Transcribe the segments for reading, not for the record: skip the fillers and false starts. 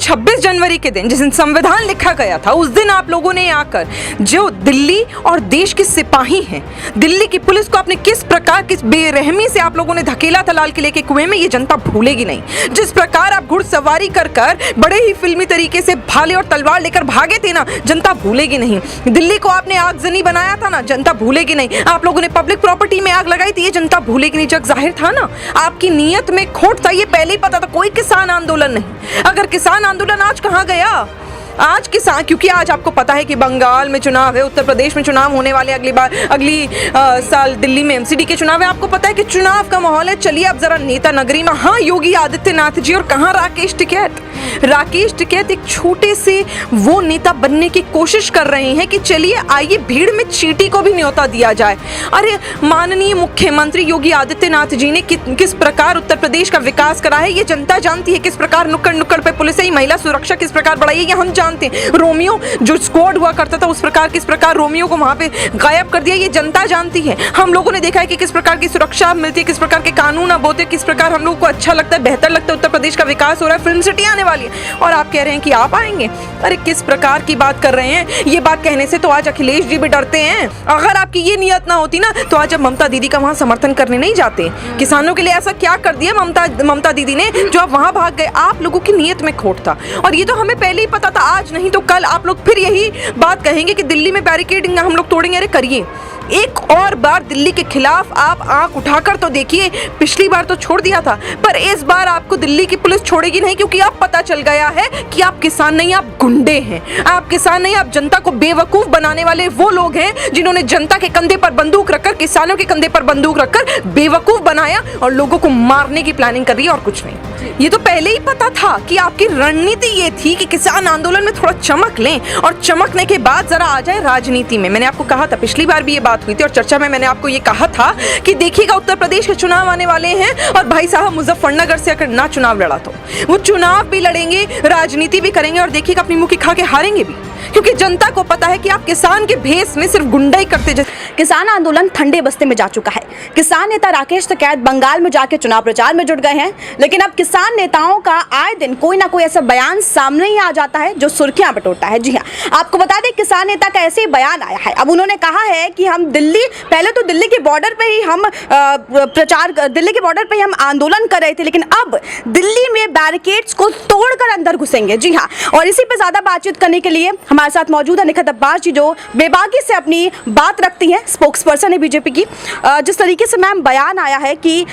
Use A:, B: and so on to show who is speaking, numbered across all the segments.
A: 26 जनवरी के दिन जिस दिन संविधान लिखा गया था, उस दिन आप लोगों ने आकर जो दिल्ली और देश के सिपाही हैं, दिल्ली की पुलिस को आपने किस प्रकार, किस बेरहमी से आप लोगों ने धकेला था लाल किले के कुएं में, ये जनता भूलेगी नहीं। जिस प्रकार आप घुड़सवारी कर बड़े ही फिल्मी तरीके से भाले और तलवार लेकर भागे थे ना, जनता भूलेगी नहीं। दिल्ली को आपने आगजनी बनाया था ना, जनता भूलेगी नहीं। आप लोगों ने पब्लिक प्रॉपर्टी में आग लगाई थी, ये जनता भूलेगी नहीं। जग जाहिर था ना, आपकी नीयत में खोट था, ये पहले ही पता था। कोई किसान आंदोलन नहीं। अगर किसान आंदोलन आज कहां गया? आज किसान, क्योंकि आज आपको पता है कि बंगाल में चुनाव है, उत्तर प्रदेश में चुनाव होने वाले, अगली साल दिल्ली में एमसीडी के चुनाव है। आपको पता है कि चुनाव का माहौल है। चलिए अब जरा नेता नगरी में, हाँ, योगी आदित्यनाथ जी और कहाँ राकेश टिकैत। राकेश टिकैत एक छोटे से वो नेता बनने की कोशिश कर रहे हैं कि चलिए आइए भीड़ में चींटी को भी न्योता दिया जाए। अरे माननीय मुख्यमंत्री योगी आदित्यनाथ जी ने किस प्रकार उत्तर प्रदेश का विकास करा है, ये जनता जानती है। किस प्रकार नुक्कड़ नुक्कड़ पे पुलिस है, महिला सुरक्षा किस प्रकार बढ़ाई है, ये हम जानते हैं। रोमियो जो स्क्वाड हुआ करता था, उस प्रकार किस प्रकार रोमियो को वहां पे गायब कर दिया, ये जनता जानती है। हम लोगों ने देखा है कि किस प्रकार की सुरक्षा मिलती है, किस प्रकार के कानून अब होते हैं, किस प्रकार हम लोगों को अच्छा लगता है, बेहतर लगता है। उत्तर प्रदेश का विकास हो रहा है, फिल्म सिटी आने वाली है और आप कह रहे हैं कि आप आएंगे। अरे किस प्रकार की बात कर रहे हैं? ये बात कहने से तो आज अखिलेश जी भी डरते हैं। अगर आपकी ये नियत ना होती ना, तो आज अब ममता दीदी का वहां समर्थन करने नहीं जाते। किसानों के लिए ऐसा क्या कर दिया ममता दीदी ने जो आप वहां भाग गए? आप लोगों की नियत में खोट था और ये तो हमें पहले ही पता था। आज नहीं तो कल आप लोग फिर यही बात कहेंगे कि दिल्ली में बैरिकेडिंग हम लोग तोड़ेंगे। अरे करिए, एक और बार दिल्ली के खिलाफ आप आंख उठाकर तो देखिए। पिछली बार तो छोड़ दिया था, पर इस बार आपको दिल्ली की पुलिस छोड़ेगी नहीं, क्योंकि अब पता चल गया है कि आप किसान नहीं, आप गुंडे हैं। आप किसान नहीं, आप जनता को बेवकूफ बनाने वाले वो लोग हैं जिन्होंने जनता के कंधे पर बंदूक रखकर, किसानों के कंधे पर बंदूक रखकर बेवकूफ बनाया और लोगों को मारने की प्लानिंग कर रही है और कुछ नहीं। ये तो पहले ही पता था कि आपकी रणनीति ये थी कि किसान आंदोलन में थोड़ा चमक लें और चमकने के बाद जरा आ जाए राजनीति में। मैंने आपको कहा था, पिछली बार भी ये बात हुई थी और चर्चा में मैंने आपको ये कहा था कि देखिएगा उत्तर प्रदेश के चुनाव आने वाले हैं और भाई साहब मुजफ्फरनगर से अगर ना चुनाव लड़ा तो वो चुनाव भी लड़ेंगे, राजनीति भी करेंगे और देखिएगा अपनी मुंह की खा के हारेंगे भी, क्योंकि जनता को पता है कि आप किसान के भेष में सिर्फ गुंडाई करते।
B: किसान आंदोलन ठंडे बस्ते में जा चुका है। किसान नेता राकेश टिकैत बंगाल में जाके चुनाव प्रचार में जुट गए हैं, लेकिन अब किसान नेताओं का आए दिन कोई ना कोई ऐसा बयान सामने ही आ जाता है जो सुर्खियां बटोरता है। जी हाँ, आपको बता दें, किसान नेता का ऐसे ही बयान आया है। अब उन्होंने कहा है कि हम पहले तो दिल्ली के बॉर्डर पे ही हम दिल्ली के बॉर्डर पे ही हम आंदोलन कर रहे थे, लेकिन अब दिल्ली में बैरिकेड्स को तोड़कर अंदर घुसेंगे। जी हाँ, और इसी पे ज्यादा बातचीत करने के लिए हमारे साथ मौजूद है निखत अब्बास जी, जो बेबाकी से अपनी बात रखती हैं, स्पोक्स पर्सन है बीजेपी की। जिस तरीके से मैम बयान आया है कि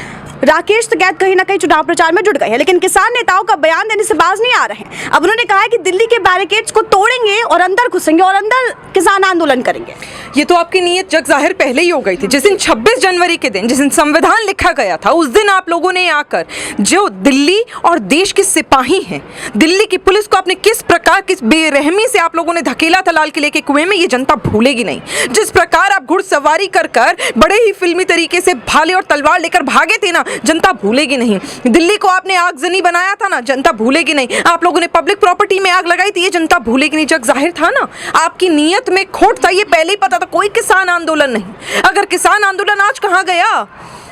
B: राकेश टिकैत कहीं ना कहीं चुनाव प्रचार में जुट गए हैं, लेकिन किसान नेताओं का बयान देने से बाज नहीं आ रहे हैं। अब उन्होंने कहा है कि दिल्ली के बैरिकेड्स को तोड़ेंगे और अंदर घुसेंगे और अंदर किसान आंदोलन करेंगे।
A: ये तो आपकी नीयत जग जाहिर पहले ही हो गई थी। जिस दिन 26 जनवरी के दिन जिस दिन संविधान लिखा गया था, उस दिन आप लोगों ने आकर जो दिल्ली और देश के सिपाही हैं, दिल्ली की पुलिस को आपने किस प्रकार, किस बेरहमी से आप लोगों ने धकेला था लाल किले के कुएं में, ये जनता भूलेगी नहीं। जिस प्रकार आप घुड़सवारी कर बड़े ही फिल्मी तरीके से भाले और तलवार लेकर भागे थे ना, जनता भूलेगी नहीं। दिल्ली को आपने आगजनी बनाया था ना, जनता भूलेगी नहीं। आप लोगों ने पब्लिक प्रॉपर्टी में आग लगाई थी, ये जनता भूलेगी नहीं। जग जाहिर था ना, आपकी नीयत में खोट था, ये पहले ही पता था। कोई किसान आंदोलन नहीं। अगर किसान आंदोलन आज कहां गया?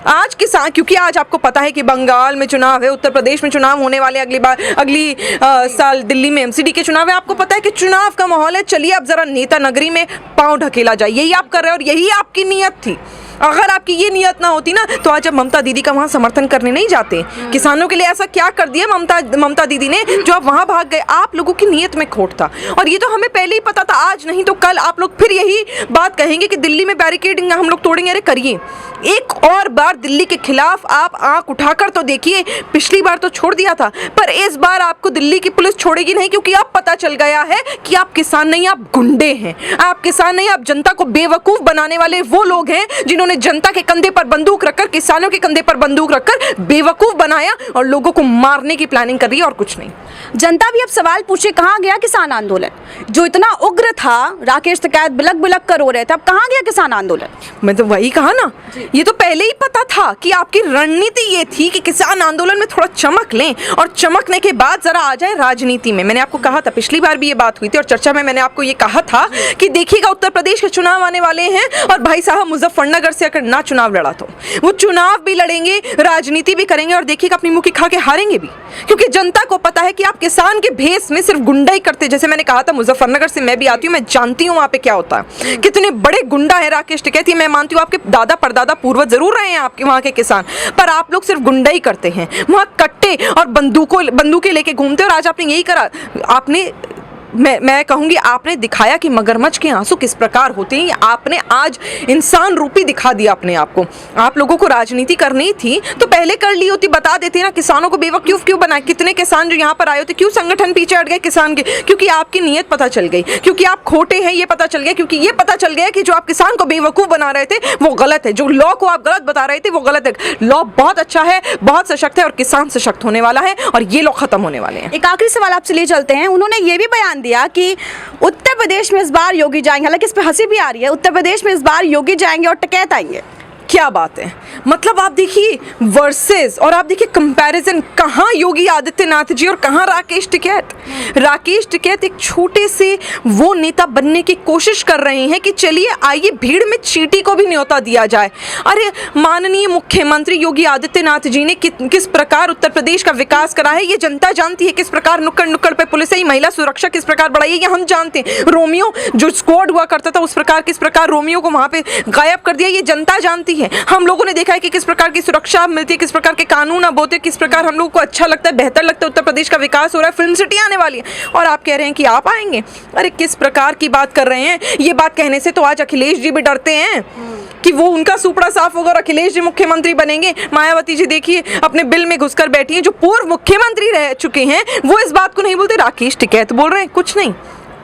A: आज किसान, क्योंकि आज आपको पता है कि बंगाल में चुनाव है, उत्तर प्रदेश में चुनाव होने वाले, अगली साल दिल्ली में एमसीडी के चुनाव है। आपको पता है कि चुनाव का माहौल है। चलिए अब जरा नेता नगरी में पांव ढकेला जाए। यही आप कर रहे हैं और यही आपकी नियत थी। अगर आपकी ये नियत ना होती ना, तो आज अब ममता दीदी का वहां समर्थन करने नहीं जाते। किसानों के लिए ऐसा क्या कर दिया ममता दीदी ने जो आप वहां भाग गए? आप लोगों की नियत में खोट था और ये तो हमें पहले ही पता था। आज नहीं तो कल आप लोग फिर यही बात कहेंगे कि दिल्ली में बैरिकेडिंग हम लोग तोड़ेंगे। अरे करिए, एक और बार दिल्ली के खिलाफ आप आंख उठाकर तो देखिए। पिछली बार तो छोड़ दिया था, पर इस बार आपको दिल्ली की पुलिस छोड़ेगी नहीं, क्योंकि अब पता चल गया है कि आप किसान नहीं, आप गुंडे हैं। आप किसान नहीं, आप जनता को बेवकूफ बनाने वाले वो लोग हैं जिन्होंने जनता के कंधे पर बंदूक रखकर, किसानों के कंधे पर बंदूक रखकर बेवकूफ बनाया और लोगों को मारने की प्लानिंग कर रही है और कुछ नहीं।
B: जनता भी अब सवाल पूछे, कहां गया किसान आंदोलन जो इतना उग्र था? राकेश टिकैत बिलक बिलक कर रो रहे थे, अब कहां गया किसान आंदोलन?
A: मैं तो वही कहा ना, ये तो पहले ही पता था कि आपकी रणनीति ये थी कि किसान आंदोलन में थोड़ा चमक लें और चमकने के बाद जरा आ जाए राजनीति में। मैंने आपको कहा था, पिछली बार भी ये बात हुई थी और चर्चा में मैंने आपको ये कहा था कि देखिएगा उत्तर प्रदेश के चुनाव आने वाले हैं और भाई साहब मुजफ्फरनगर मुजफ्फरनगर से अगर ना चुनाव लड़ा तो वो चुनाव भी लड़ेंगे, राजनीति भी करेंगे और देखिएगा अपनी मुंह की खा के हारेंगे भी, क्योंकि जनता को पता है कि आप किसान के भेष में सिर्फ गुंडा ही करते। जैसे मैंने कहा था, मुजफ्फरनगर से मैं भी आती हूँ, मैं जानती हूँ वहां पे क्या होता है, कितने बड़े गुंडा है राकेश टिकैत। मैं मानती हूँ आपके दादा परदादा पूर्वज जरूर रहे हैं आपके वहां के किसान, पर आप लोग सिर्फ गुंडा ही करते हैं, वहां कट्टे और बंदूकें लेके घूमते। और आज आपने यही करा, आपने मैं कहूंगी आपने दिखाया कि मगरमच्छ के आंसू किस प्रकार होते हैं। आपने आज इंसान रूपी दिखा दिया अपने आप को। आप लोगों को राजनीति करनी थी तो पहले कर ली होती, बता देते ना। किसानों को बेवकूफ क्यों बनाए? कितने किसान जो यहाँ पर आए होते, क्यों संगठन पीछे हट गए किसान के? क्योंकि आपकी नीयत पता चल गई, क्योंकि आप खोटे हैं ये पता चल गया, क्योंकि ये पता चल गया कि जो आप किसान को बेवकूफ बना रहे थे वो गलत है, जो लॉ को आप गलत बता रहे थे वो गलत है। लॉ बहुत अच्छा है, बहुत सशक्त है और किसान सशक्त होने वाला है और ये लॉ खत्म होने वाले हैं।
B: एक आखिरी सवाल आपसे ले चलते हैं। उन्होंने ये भी बयान दिया कि उत्तर प्रदेश में इस बार योगी जाएंगे, हालांकि इस पे हंसी भी आ रही है, उत्तर प्रदेश में इस बार योगी जाएंगे और टिकैत आएंगे।
A: क्या बात है, मतलब आप देखिए वर्सेस और आप देखिए कंपैरिजन, कहाँ योगी आदित्यनाथ जी और कहाँ राकेश टिकैत। राकेश टिकैत एक छोटे से वो नेता बनने की कोशिश कर रहे हैं कि चलिए आइए भीड़ में चींटी को भी न्योता दिया जाए। अरे माननीय मुख्यमंत्री योगी आदित्यनाथ जी ने किस प्रकार उत्तर प्रदेश का विकास करा है ये जनता जानती है। किस प्रकार नुक्कड़ नुक्कड़ पे पुलिस है, महिला सुरक्षा किस प्रकार बढ़ाई है ये हम जानते हैं। रोमियो जो स्क्वाड हुआ करता था उस प्रकार किस प्रकार रोमियो को वहां पे गायब कर दिया ये जनता जानती है। हम लोगों ने देखा है कि किस प्रकार की सुरक्षा मिलती है, किस प्रकार के कानून अब होते हैं, किस प्रकार हम लोगों को अच्छा लगता है, बेहतर लगता है, उत्तर प्रदेश का विकास हो रहा है, फिल्म सिटी आने वाली है और आप कह रहे हैं कि आप आएंगे। अरे किस प्रकार की बात कर रहे हैं? ये बात कहने से तो आज अखिलेश जी भी डरते हैं कि वो उनका सुपड़ा साफ होगा और अखिलेश जी मुख्यमंत्री बनेंगे। मायावती जी देखिए अपने बिल में घुसकर बैठी है, जो पूर्व मुख्यमंत्री रह चुके हैं वो इस बात को नहीं बोलते। राकेश टिकैत बोल रहे हैं कुछ नहीं,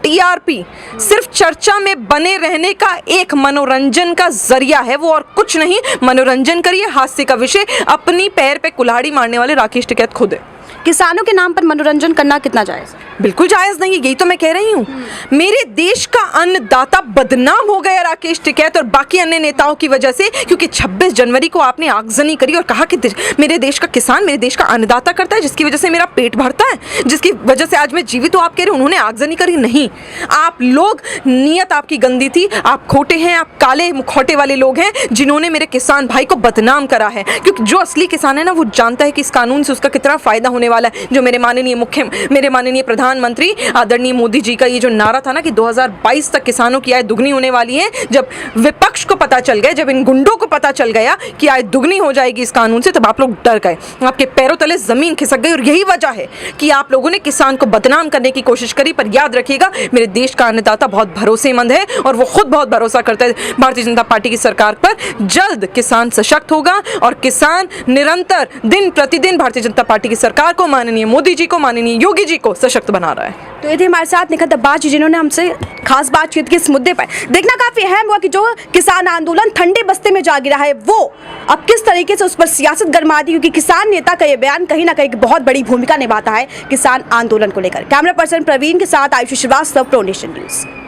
A: टीआरपी सिर्फ चर्चा में बने रहने का एक मनोरंजन का जरिया है वो और कुछ नहीं। मनोरंजन करिए, हास्य का विषय, अपनी पैर पे कुल्हाड़ी मारने वाले राकेश टिकैत खुद है।
B: किसानों के नाम पर मनोरंजन करना कितना जायज?
A: बिल्कुल जायज नहीं है, यही तो मैं कह रही हूँ। मेरे देश का अन्नदाता बदनाम हो गया राकेश टिकैत और बाकी अन्य नेताओं की वजह से, क्योंकि 26 जनवरी को आपने आगजनी करी और कहा कि मेरे देश का किसान मेरे देश का अन्नदाता करता है, जिसकी वजह से मेरा पेट भरता है, जिसकी वजह से आज मैं जीवित हूँ। आप कह रहे उन्होंने आगजनी करी? नहीं, आप लोग, नीयत आपकी गंदी थी, आप खोटे हैं, आप काले मुखौटे वाले लोग हैं जिन्होंने मेरे किसान भाई को बदनाम करा है। क्योंकि जो असली किसान है ना वो जानता है कि इस कानून से उसका कितना फायदा होने वाला है। जो मेरे माननीय प्रधानमंत्री आदरणीय मोदी जी का ये जो नारा था ना कि 2022 तक किसानों की आय दुगनी होने वाली है, जब विपक्ष को पता चल गया, जब इन गुंडों को पता चल गया कि आय दुगनी हो जाएगी इस कानून से, तब आप लोग डर गए, आपके पैरों तले जमीन खिसक गई। और यही वजह है कि आप लोगों ने किसान को बदनाम करने की कोशिश करी। पर याद रखिएगा मेरे देश का अन्नदाता बहुत भरोसेमंद है और वो खुद बहुत भरोसा करता है भारतीय जनता पार्टी की सरकार पर। जल्द किसान सशक्त होगा और किसान निरंतर दिन प्रतिदिन भारतीय जनता पार्टी की सरकार को, माननीय मोदी जी को, माननीय योगी जी को सशक्त बना रहा है।
B: तो ये थे हमारे साथ निखत अब्बास जी जिन्होंने हमसे खास बातचीत की इस मुद्दे पर। देखना काफी अहम हुआ कि जो किसान आंदोलन ठंडे बस्ते में जा गिरा है वो अब किस तरीके से उस पर सियासत गरमा दी, क्योंकि किसान नेता का ये बयान कहीं ना कहीं बहुत बड़ी भूमिका निभाता है किसान आंदोलन को लेकर। कैमरा पर्सन प्रवीण के साथ Ayushi Shrivastava, pro nation news.